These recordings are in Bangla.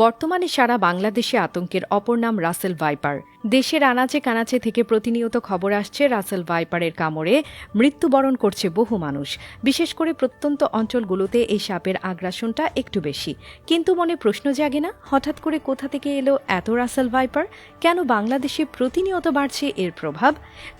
বর্তমানে সারা বাংলাদেশে আতঙ্কের অপর নাম রাসেল ভাইপার। দেশের আনাচে কানাচে থেকে প্রতিনিয়ত খবর আসছে রাসেল ভাইপারের কামড়ে মৃত্যুবরণ করছে বহু মানুষ। বিশেষ করে প্রত্যন্ত অঞ্চলগুলোতে এই সাপের আগ্রাসনটা একটু বেশি। কিন্তু মনে প্রশ্ন জাগে না, হঠাৎ করে কোথা থেকে এলো এত রাসেল ভাইপার? কেন বাংলাদেশে প্রতিনিয়ত বাড়ছে এর প্রভাব?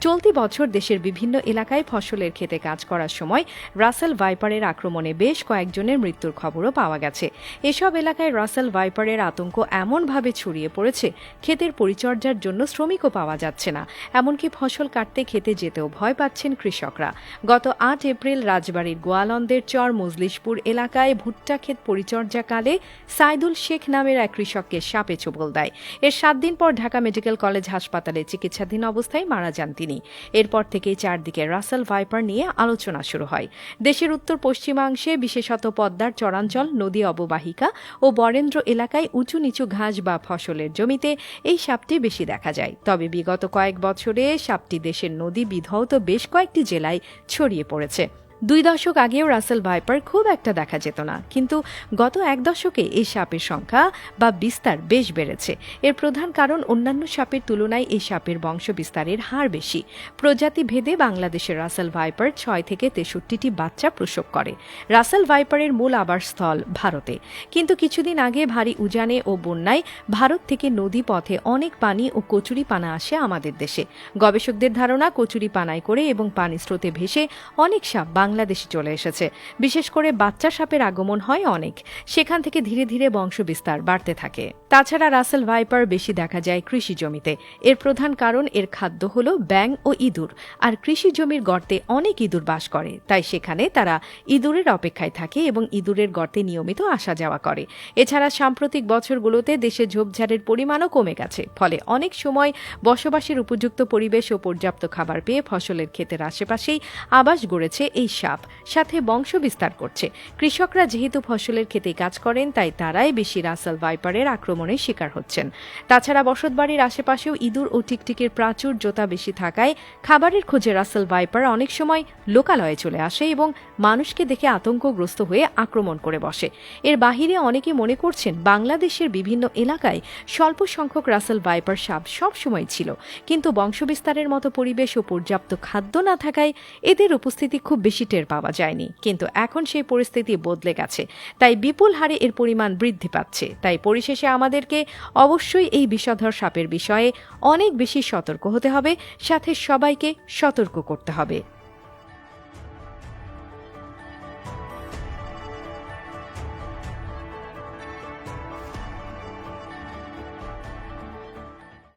চলতি বছর দেশের বিভিন্ন এলাকায় ফসলের ক্ষেতে কাজ করার সময় রাসেল ভাইপারের আক্রমণে বেশ কয়েকজনের মৃত্যুর খবরও পাওয়া গেছে। এসব এলাকায় রাসেল ভাইপারের আতঙ্ক এমনভাবে ছড়িয়ে পড়েছে, ক্ষেতের পরিচর্যার জন্য শ্রমিকও পাওয়া যাচ্ছে না। এমনকি ফসল কাটতে খেতে যেতেও ভয় পাচ্ছেন কৃষকরা। গত ৮ এপ্রিল রাজবাড়ীর গোয়ালন্দের চর মজলিশপুর এলাকায় ভুট্টা ক্ষেত পরিচর্যাকালে সাইদুল শেখ নামের এক কৃষককে সাপে ছোবল দেয়। এর ৭ দিন পর ঢাকা মেডিকেল কলেজ হাসপাতালে চিকিৎসাধীন অবস্থায় মারা যান তিনি। এরপর থেকেই চারদিকে রাসেল ভাইপার নিয়ে আলোচনা শুরু হয়। দেশের উত্তর পশ্চিমাংশে, বিশেষত পদ্মার চরাঞ্চল, নদী অববাহিকা ও বরেন্দ্র এলাকায় উঁচু নিচু ঘাস বা ফসলের জমিতে এই সাপটি বেশি দেখা যায়। তবে বিগত কয়েক বছরে সাপটি দেশের নদী বিধৌত বেশ কয়েকটি জেলায় ছড়িয়ে পড়েছে। ২ দশক আগেও রাসেল ভাইপার খুব একটা দেখা যেত না, কিন্তু গত ১ দশকে এই সাপের সংখ্যা বা বিস্তার বেশ বেড়েছে। এর প্রধান কারণ অন্যান্য সাপের তুলনায় এই সাপের বংশ বিস্তারের হার বেশি। প্রজাতি ভেদে বাংলাদেশের রাসেল ভাইপার ৬ থেকে ৬৩টি বাচ্চা প্রসব করে। রাসেল ভাইপারের মূল আবাসস্থল ভারতে, কিন্তু কিছুদিন আগে ভারী উজানে ও বন্যায় ভারত থেকে নদী পথে অনেক পানি ও কচুরি পানা আসে আমাদের দেশে। গবেষকদের ধারণা, কচুরি পানায় করে এবং পানি স্রোতে ভেসে অনেক সাপ বাংলাদেশে চলে এসেছে। বিশেষ করে বাচ্চা সাপের আগমন হয় অনেক, সেখান থেকে ধীরে ধীরে বংশ বিস্তার বাড়তে থাকে। তাছাড়া রাসেল ভাইপার বেশি দেখা যায় কৃষি জমিতে। এর প্রধান কারণ এর খাদ্য হল ব্যাঙ ও ইঁদুর, আর কৃষি জমির গর্তে অনেক ইঁদুর বাস করে, তাই সেখানে তারা ইঁদুরের অপেক্ষায় থাকে এবং ইঁদুরের গর্তে নিয়মিত আসা যাওয়া করে। এছাড়া সাম্প্রতিক বছরগুলোতে দেশে ঝোপঝাড়ের পরিমাণও কমে গেছে, ফলে অনেক সময় বসবাসের উপযুক্ত পরিবেশ ও পর্যাপ্ত খাবার পেয়ে ফসলের ক্ষেতের আশেপাশেই আবাস গড়েছে এই সাপ, সাথে বংশ বিস্তার করছে। কৃষকরা যেহেতু ফসলের ক্ষেতে কাজ করেন, তাই তারাই বেশি রাসেল ভাইপারের আক্রমণের শিকার হচ্ছেন। তাছাড়া বসতবাড়ির আশেপাশেও ইঁদুর ও টিকটিকির প্রাচুর্যতা বেশি থাকায় খাবারের খোঁজে রাসেল ভাইপার অনেক সময় লোকালয়ে চলে আসে এবং মানুষকে দেখে আতঙ্কগ্রস্ত হয়ে আক্রমণ করে বসে। এর বাহিরে অনেকে মনে করছেন বাংলাদেশের বিভিন্ন এলাকায় স্বল্প সংখ্যক রাসেল ভাইপার সাপ সবসময় ছিল, কিন্তু বংশবিস্তারের মতো পরিবেশ ও পর্যাপ্ত খাদ্য না থাকায় এদের উপস্থিতি খুব বেশি টের পাওয়া যায়নি। কিন্তু এখন সেই পরিস্থিতি বদলে গেছে, তাই বিপুল হারে এর পরিমাণ বৃদ্ধি পাচ্ছে। তাই পরিশেষে আমাদেরকে অবশ্যই এই বিষধর সাপের বিষয়ে অনেক বেশি সতর্ক হতে হবে, সাথে সবাইকে সতর্ক করতে হবে।